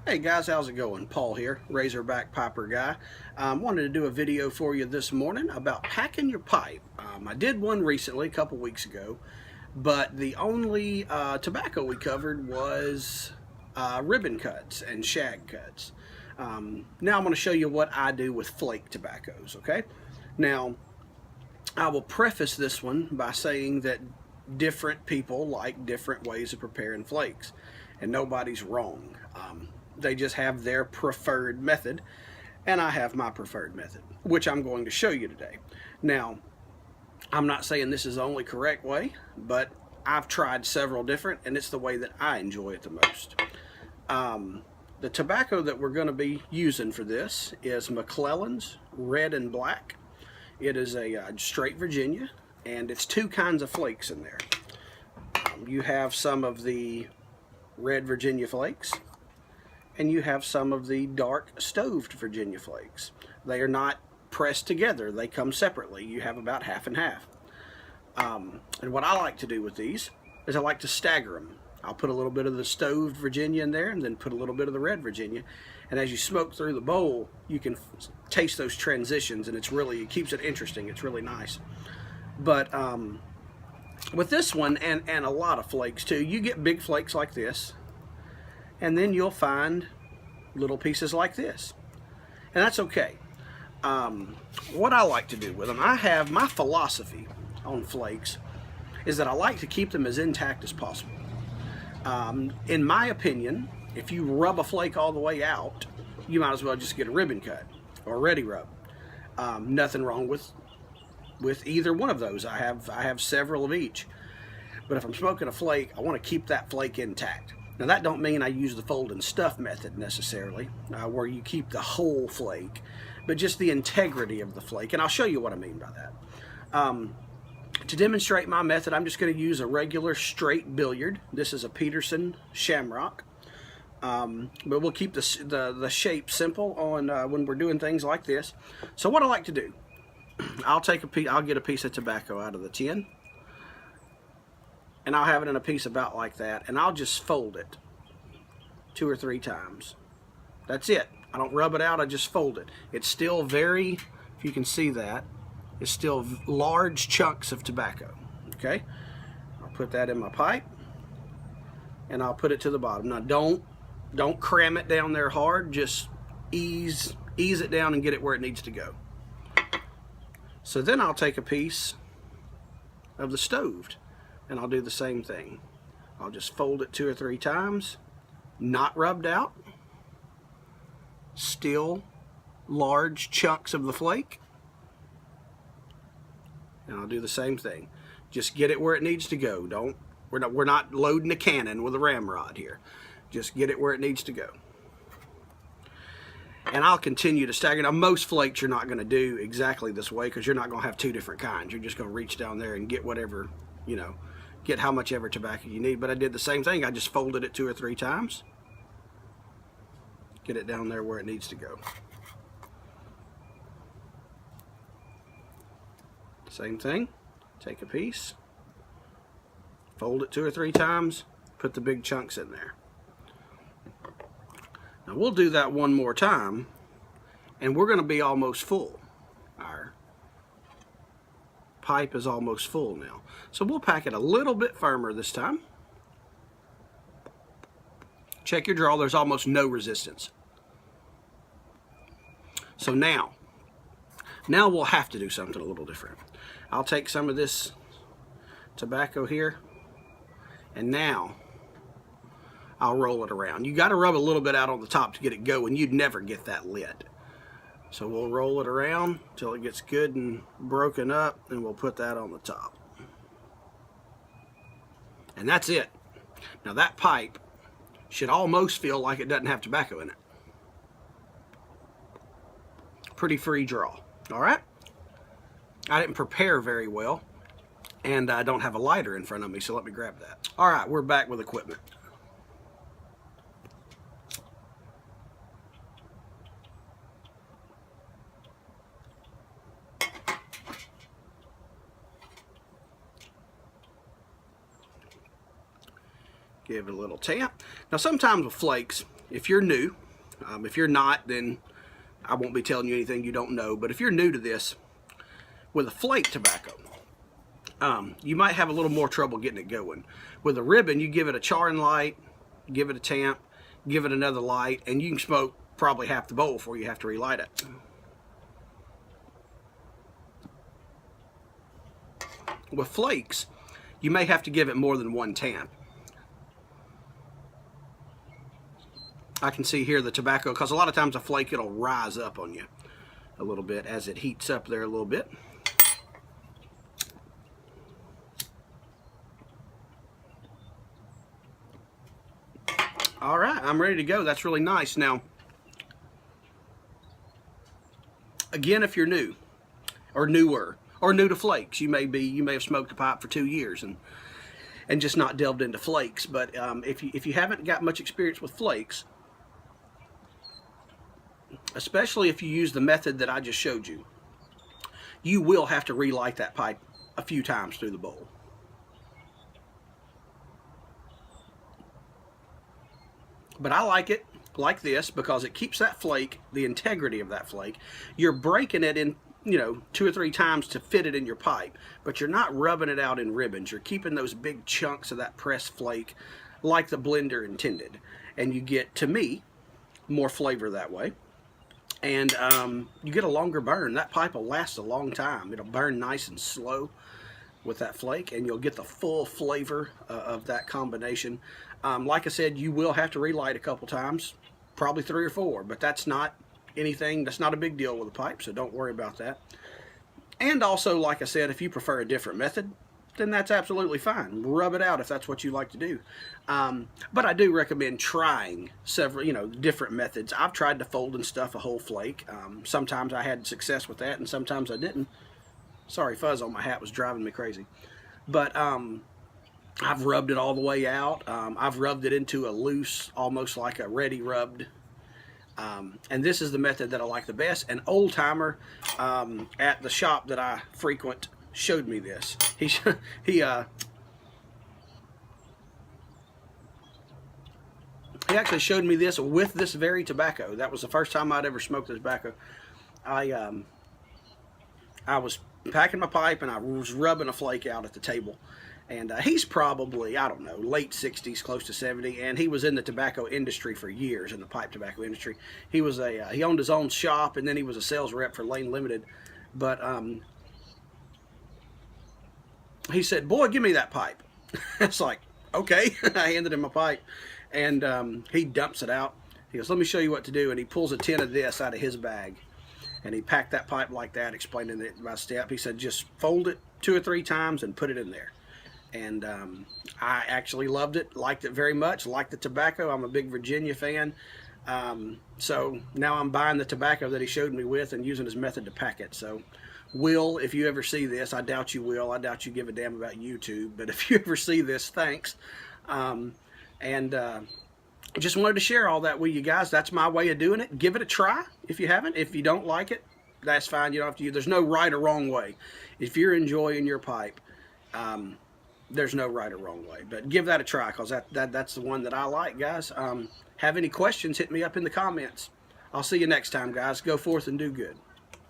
Hey guys, how's it going? Paul here, Razorback Piper guy. Wanted to do a video for you this morning about packing your pipe. I did one recently, a couple weeks ago, but the only tobacco we covered was ribbon cuts and shag cuts. Now I'm going to show you what I do with flake tobaccos, okay? Now, I will preface this one by saying that different people like different ways of preparing flakes, and nobody's wrong. They just have their preferred method, and I have my preferred method, which I'm going to show you today. Now, I'm not saying this is the only correct way, but I've tried several different, and it's the way that I enjoy it the most. The tobacco that we're going to be using for this is McClellan's Red and Black. It is a straight Virginia, and it's two kinds of flakes in there. You have some of the red Virginia flakes, and you have some of the dark stoved Virginia flakes. They are not pressed together, they come separately. You have about half and half. And what I like to do with these is I like to stagger them. I'll put a little bit of the stoved Virginia in there and then put a little bit of the red Virginia. And as you smoke through the bowl, you can taste those transitions, and it keeps it interesting. It's really nice. But with this one, and a lot of flakes too, you get big flakes like this, and then you'll find little pieces like this, and that's okay. What I like to do with them, I have my philosophy on flakes is that I like to keep them as intact as possible. In my opinion, if you rub a flake all the way out, you might as well just get a ribbon cut or a ready rub. Nothing wrong with either one of those. I have several of each, but if I'm smoking a flake, I want to keep that flake intact. Now that don't mean I use the fold and stuff method necessarily, where you keep the whole flake, but just the integrity of the flake, and I'll show you what I mean by that. To demonstrate my method, I'm just going to use a regular straight billiard. This is a Peterson Shamrock, but we'll keep the shape simple on when we're doing things like this. So what I like to do, I'll get a piece of tobacco out of the tin, and I'll have it in a piece about like that, and I'll just fold it 2 or 3 times. That's it. I don't rub it out, I just fold it. It's still very, if you can see that, it's still large chunks of tobacco. Okay? I'll put that in my pipe, and I'll put it to the bottom. Now don't cram it down there hard, just ease it down and get it where it needs to go. So then I'll take a piece of the stoved, and I'll do the same thing. I'll just fold it 2 or 3 times, not rubbed out, still large chunks of the flake, and I'll do the same thing. Just get it where it needs to go. We're not loading a cannon with a ramrod here. Just get it where it needs to go. And I'll continue to stagger. Now, most flakes you're not going to do exactly this way, because you're not going to have 2 different kinds. You're just going to reach down there and get whatever, get how much ever tobacco you need. But I did the same thing. I just folded it 2 or 3 times. Get it down there where it needs to go. Same thing. Take a piece, fold it 2 or 3 times, put the big chunks in there. Now we'll do that one more time, and we're going to be almost full. Our pipe is almost full now. So we'll pack it a little bit firmer this time. Check your draw, there's almost no resistance. So now we'll have to do something a little different. I'll take some of this tobacco here, and now I'll roll it around. You got to rub a little bit out on the top to get it going. You'd never get that lit. So we'll roll it around until it gets good and broken up, and we'll put that on the top. And that's it. Now that pipe should almost feel like it doesn't have tobacco in it. Pretty free draw. All right? I didn't prepare very well, and I don't have a lighter in front of me, so let me grab that. All right, we're back with equipment. Give it a little tap. Now sometimes with flakes, if you're new, if you're not, then I won't be telling you anything you don't know. But if you're new to this, with a flake tobacco, you might have a little more trouble getting it going. With a ribbon, you give it a charring light, give it a tamp, give it another light, and you can smoke probably half the bowl before you have to relight it. With flakes, you may have to give it more than one tamp. I can see here the tobacco, because a lot of times a flake, it'll rise up on you a little bit as it heats up there a little bit. All right, I'm ready to go. That's really nice. Now, again, if you're new or newer or new to flakes, you may have smoked a pipe for 2 years and just not delved into flakes. But if you haven't got much experience with flakes, especially if you use the method that I just showed you, you will have to relight that pipe a few times through the bowl. But I like it like this because it keeps that flake, the integrity of that flake. You're breaking it in, 2 or 3 times to fit it in your pipe, but you're not rubbing it out in ribbons. You're keeping those big chunks of that pressed flake like the blender intended. And you get, to me, more flavor that way. And you get a longer burn. That pipe will last a long time. It'll burn nice and slow with that flake, and you'll get the full flavor of that combination. Like I said, you will have to relight a couple times, probably 3 or 4, but that's not anything, that's not a big deal with a pipe, so don't worry about that. And also, like I said, if you prefer a different method, then that's absolutely fine. Rub it out if that's what you like to do. But I do recommend trying several, different methods. I've tried to fold and stuff a whole flake. Sometimes I had success with that, and sometimes I didn't. Sorry, fuzz on my hat was driving me crazy. But I've rubbed it all the way out. I've rubbed it into a loose, almost like a ready rubbed. And this is the method that I like the best. An old timer at the shop that I frequent showed me this. He actually showed me this with this very tobacco. That was the first time I'd ever smoked this tobacco. I was packing my pipe and I was rubbing a flake out at the table. And he's probably, I don't know, late 60s, close to 70, and he was in the tobacco industry for years, in the pipe tobacco industry. He was he owned his own shop, and then he was a sales rep for Lane Limited. But he said, "Boy, give me that pipe." It's like, okay. I handed him a pipe, and he dumps it out. He goes, "Let me show you what to do," and he pulls a tin of this out of his bag. And he packed that pipe like that, explaining it by step. He said, just fold it 2 or 3 times and put it in there. And I actually loved it, liked it very much, liked the tobacco. I'm a big Virginia fan. So now I'm buying the tobacco that he showed me with and using his method to pack it. So Will, if you ever see this, I doubt you will. I doubt you give a damn about YouTube. But if you ever see this, thanks. Just wanted to share all that with you guys. That's my way of doing it. Give it a try if you haven't. If you don't like it, that's fine. You don't have to use. There's no right or wrong way. If you're enjoying your pipe, there's no right or wrong way. But give that a try, because that's the one that I like, guys. Have any questions, hit me up in the comments. I'll see you next time, guys. Go forth and do good.